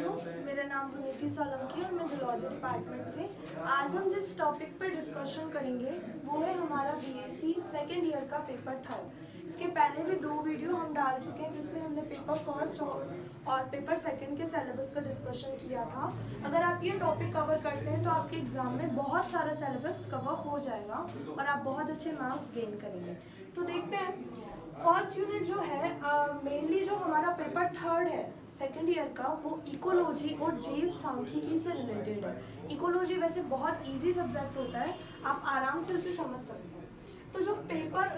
साथियों, मेरा नाम पुनीति सोलंकी और मैं जूलॉजी डिपार्टमेंट से। आज हम जिस टॉपिक पर डिस्कशन करेंगे वो है हमारा बीएससी सेकेंड ईयर का पेपर थर्ड। इसके पहले भी 2 वीडियो हम डाल चुके हैं जिसमें हमने पेपर फर्स्ट और पेपर सेकेंड के सिलेबस का डिस्कशन किया था। अगर आप ये टॉपिक कवर करते हैं तो आपके एग्जाम में बहुत सारा सिलेबस कवर हो जाएगा और आप बहुत अच्छे मार्क्स गेन करेंगे। तो देखते हैं फर्स्ट यूनिट जो है मेनली जो हमारा पेपर थर्ड है सेकेंड ईयर का वो इकोलॉजी और जैव सांख्यिकी से रिलेटेड है। इकोलॉजी वैसे बहुत इजी सब्जेक्ट होता है, आप आराम से उसे समझ सकते हैं। तो जो पेपर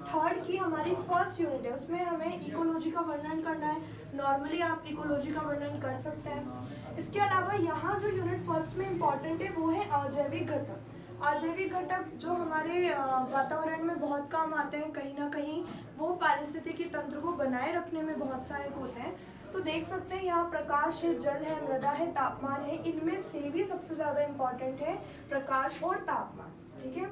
थर्ड की हमारी फर्स्ट यूनिट है उसमें हमें इकोलॉजी का वर्णन करना है। नॉर्मली आप इकोलॉजी का वर्णन कर सकते हैं। इसके अलावा यहाँ जो यूनिट फर्स्ट में इम्पॉर्टेंट है वो है अजैविक घटक। अजैविक घटक जो हमारे वातावरण में बहुत काम आते हैं, कहीं ना कहीं वो पारिस्थितिकी तंत्र को बनाए रखने में बहुत सहायक होते हैं। तो देख सकते हैं यहाँ प्रकाश है, जल है, मृदा है, तापमान है। इनमें से भी सबसे ज़्यादा इम्पॉर्टेंट है प्रकाश और तापमान। ठीक है,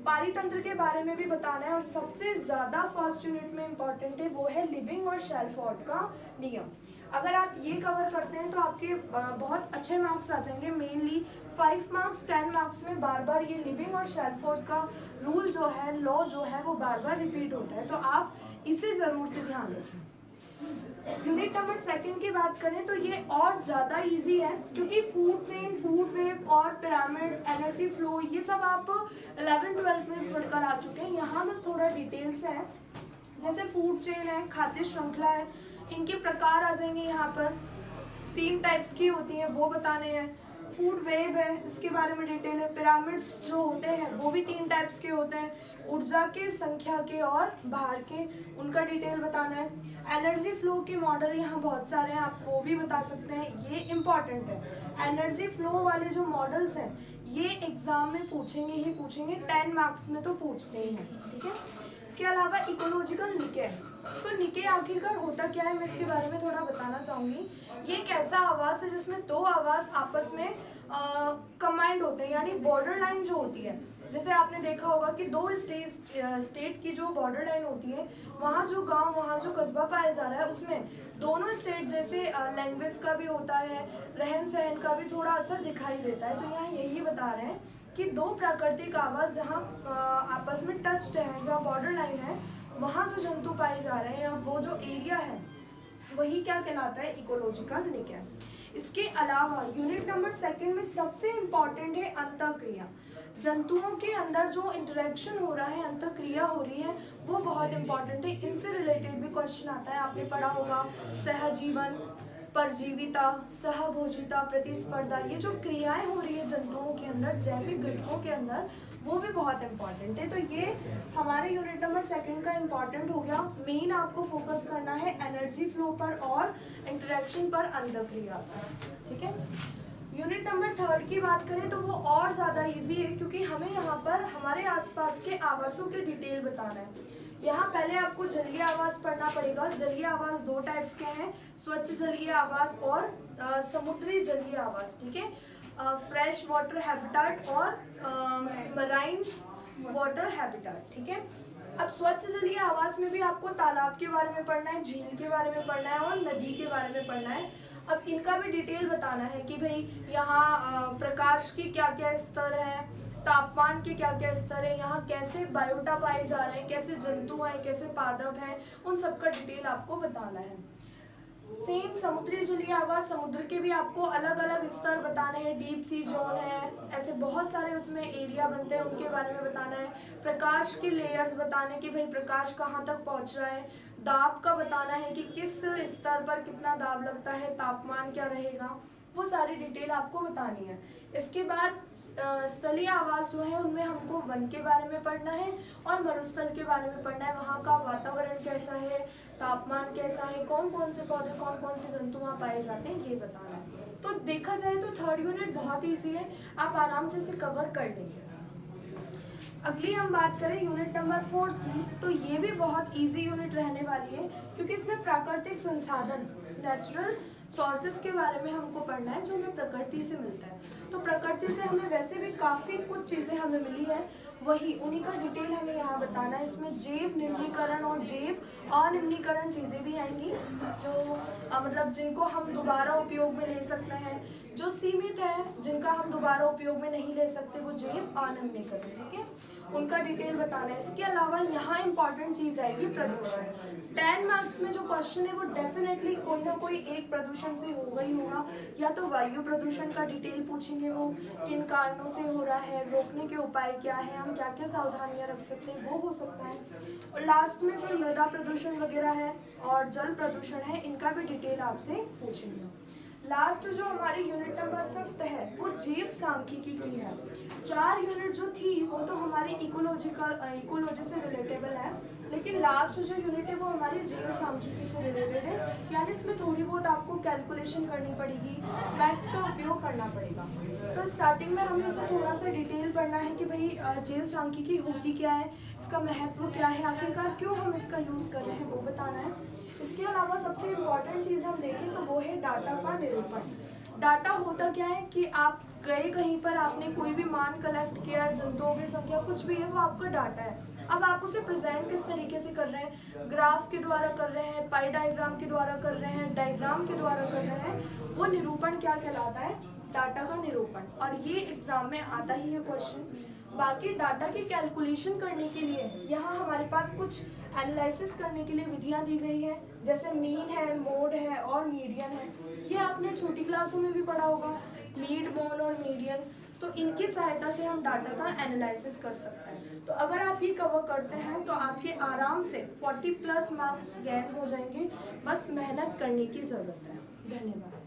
पारितंत्र के बारे में भी बताना है और सबसे ज़्यादा फर्स्ट यूनिट में इम्पॉर्टेंट है वो है लिविंग और शेल्फोर्ड का नियम। अगर आप ये कवर करते हैं तो आपके बहुत अच्छे मार्क्स आ जाएंगे। मेनली 5 मार्क्स 10 मार्क्स में बार बार ये लिविंग और शेल्फोर्ड का रूल जो है, लॉ जो है वो बार बार रिपीट होता है, तो आप इसे ज़रूर से ध्यान रखें। यूनिट नंबर सेकंड की बात करें तो ये और ज़्यादा इजी है क्योंकि फूड चेन, फूड वेब और पिरामिड्स, एनर्जी फ्लो ये सब आप 11th-12th में पढ़कर आ चुके हैं। यहाँ बस थोड़ा डिटेल्स है, जैसे फूड चेन है, खाद्य श्रृंखला है, इनके प्रकार आ जाएंगे। यहाँ पर 3 टाइप्स की होती हैं वो बताने हैं। फूड वेब है, इसके बारे में डिटेल है। पिरामिड्स जो होते हैं वो भी 3 टाइप्स के होते हैं, ऊर्जा के, संख्या के और भार के, उनका डिटेल बताना है। एनर्जी फ्लो के मॉडल यहाँ बहुत सारे हैं, आप वो भी बता सकते हैं, ये इम्पॉर्टेंट है। एनर्जी फ्लो वाले जो मॉडल्स हैं ये एग्जाम में पूछेंगे ही पूछेंगे, 10 मार्क्स में तो पूछते ही हैं। ठीक है, इसके अलावा इकोलॉजिकल निके, तो निके आखिरकार होता क्या है मैं इसके बारे में थोड़ा बताना चाहूँगी। ये एक ऐसा आवास है जिसमें 2 आवाज़ आपस में कंबाइंड होते हैं, यानी बॉर्डर लाइन जो होती है, जैसे आपने देखा होगा कि 2 स्टेट की जो बॉर्डर लाइन होती है, वहाँ जो गांव, वहाँ जो कस्बा पाया जा रहा है उसमें दोनों स्टेट जैसे लैंग्वेज का भी होता है, रहन सहन का भी थोड़ा असर दिखाई देता है। तो यहाँ यही बता रहे हैं कि 2 प्राकृतिक आवास जहाँ आपस में टच्ड है, जहाँ बॉर्डर लाइन है, वहाँ जो जंतु पाए जा रहे हैं या वो जो एरिया है वही क्या कहलाता है, इकोलॉजिकल निके। इसके अलावा यूनिट नंबर सेकंड में सबसे इम्पॉर्टेंट है अंतःक्रिया। जंतुओं के अंदर जो इंटरेक्शन हो रहा है, अंतःक्रिया हो रही है, वो बहुत इंपॉर्टेंट है। इनसे रिलेटेड भी क्वेश्चन आता है, आपने पढ़ा होगा सहजीवन, परजीविता, सहभोजिता, प्रतिस्पर्धा, ये जो क्रियाएं हो रही है जंतुओं के अंदर, जैविक घटकों के अंदर, वो भी बहुत इंपॉर्टेंट है। तो ये हमारे यूनिट नंबर सेकंड का इम्पॉर्टेंट हो गया। मेन आपको फोकस करना है एनर्जी फ्लो पर और इंटरेक्शन पर, अंतःक्रिया पर। ठीक है, यूनिट नंबर थर्ड की बात करें तो वो और ज़्यादा इजी है क्योंकि हमें यहाँ पर हमारे आसपास के आवासों के डिटेल बताना है। यहाँ पहले आपको जलीय आवास पढ़ना पड़ेगा। जलीय आवास 2 टाइप्स के हैं, स्वच्छ जलीय आवास और समुद्री जलीय आवास। ठीक है, फ्रेश वाटर हैबिटाट और मराइन वाटर हैबिटाट। ठीक है, अब स्वच्छ जलीय आवास में भी आपको तालाब के बारे में पढ़ना है, झील के बारे में पढ़ना है और नदी के बारे में पढ़ना है। अब इनका भी डिटेल बताना है कि भाई यहाँ प्रकाश के क्या क्या स्तर है, तापमान के क्या क्या स्तर है, यहाँ कैसे बायोटा पाए जा रहे हैं, कैसे जंतु हैं, कैसे पादप हैं, उन सब का डिटेल आपको बताना है। सेम समुद्री जलीय आवास, समुद्र के भी आपको अलग अलग स्तर बताने हैं, डीप सी जोन है, ऐसे बहुत सारे उसमें एरिया बनते हैं, उनके बारे में बताना है। प्रकाश के लेयर्स बताने कि भाई प्रकाश कहाँ तक पहुँच रहा है। दाब का बताना है कि किस स्तर पर कितना दाब लगता है, तापमान क्या रहेगा, वो सारी डिटेल आपको बतानी है। इसके बाद स्थलीय आवास जो है उनमें हमको वन के बारे में पढ़ना है और मरुस्थल के बारे में पढ़ना है। वहाँ का वातावरण कैसा है, तापमान कैसा है, कौन कौन से पौधे, कौन कौन से जंतु वहाँ पाए जाते हैं, ये बताना है। तो देखा जाए तो थर्ड यूनिट बहुत ईजी है, आप आराम से इसे कवर कर लेंगे। अगली हम बात करें यूनिट नंबर 4 की, तो ये भी बहुत इजी यूनिट रहने वाली है क्योंकि इसमें प्राकृतिक संसाधन, नेचुरल सोर्सेस के बारे में हमको पढ़ना है जो हमें प्रकृति से मिलता है। तो प्रकृति से हमें वैसे भी काफ़ी कुछ चीज़ें हमें मिली है, वही उन्हीं का डिटेल हमें यहाँ बताना है। इसमें जैव निम्नीकरण और जैव अनिम्नीकरण चीज़ें भी आएंगी, जो मतलब जिनको हम दोबारा उपयोग में ले सकते हैं, जो सीमित है जिनका हम दोबारा उपयोग में नहीं ले सकते, वो जैव अनिम्नीकरण, ठीक है, उनका डिटेल बताना है। इसके अलावा यहाँ इंपॉर्टेंट चीज़ आएगी प्रदूषण। 10 मार्क्स में जो क्वेश्चन है वो डेफिनेटली कोई ना कोई एक प्रदूषण से होगा ही होगा। या तो वायु प्रदूषण का डिटेल पूछेंगे, वो किन कारणों से हो रहा है, रोकने के उपाय क्या है, हम क्या क्या सावधानियां रख सकते हैं, वो हो सकता है। और लास्ट में फिर मृदा प्रदूषण वगैरह है और जल प्रदूषण है, इनका भी डिटेल आपसे पूछेंगे। लास्ट जो हमारी यूनिट नंबर 5 है वो जैव सांख्यिकी की है। 4 यूनिट जो थी वो तो हमारी इकोलॉजी से रिलेटेबल है, लेकिन लास्ट जो यूनिट है वो हमारी जैव सांख्यिकी से रिलेटेड है। यानी इसमें थोड़ी बहुत आपको कैलकुलेशन करनी पड़ेगी, मैथ्स का उपयोग करना पड़ेगा। तो स्टार्टिंग में हमें इसे थोड़ा सा डिटेल पढ़ना है कि भाई जैव सांख्यिकी होती क्या है, इसका महत्व क्या है, आखिरकार क्यों हम इसका यूज़ कर रहे हैं वो बताना है। इसके अलावा सबसे इम्पॉर्टेंट चीज़ हम देखें तो वो है डाटा का निरूपण। डाटा होता क्या है कि आप गए कहीं पर, आपने कोई भी मान कलेक्ट किया, जंतुओं की संख्या कुछ भी है, वो आपका डाटा है। अब आप उसे प्रेजेंट किस तरीके से कर रहे हैं, ग्राफ के द्वारा कर रहे हैं, पाई डायग्राम के द्वारा कर रहे हैं, डायग्राम के द्वारा कर रहे हैं, वो निरूपण क्या कहलाता है, डाटा का निरूपण। और ये एग्जाम में आता ही है क्वेश्चन। बाकी डाटा की कैलकुलेशन करने के लिए यहाँ हमारे पास कुछ एनालिसिस करने के लिए विधियाँ दी गई है, जैसे मीन है, मोड है और मीडियन है। ये आपने छोटी क्लासों में भी पढ़ा होगा, मीड, मोड और मीडियन। तो इनकी सहायता से हम डाटा का एनालिसिस कर सकते हैं। तो अगर आप ये कवर करते हैं तो आपके आराम से 40+ मार्क्स गेन हो जाएंगे। बस मेहनत करने की ज़रूरत है। धन्यवाद।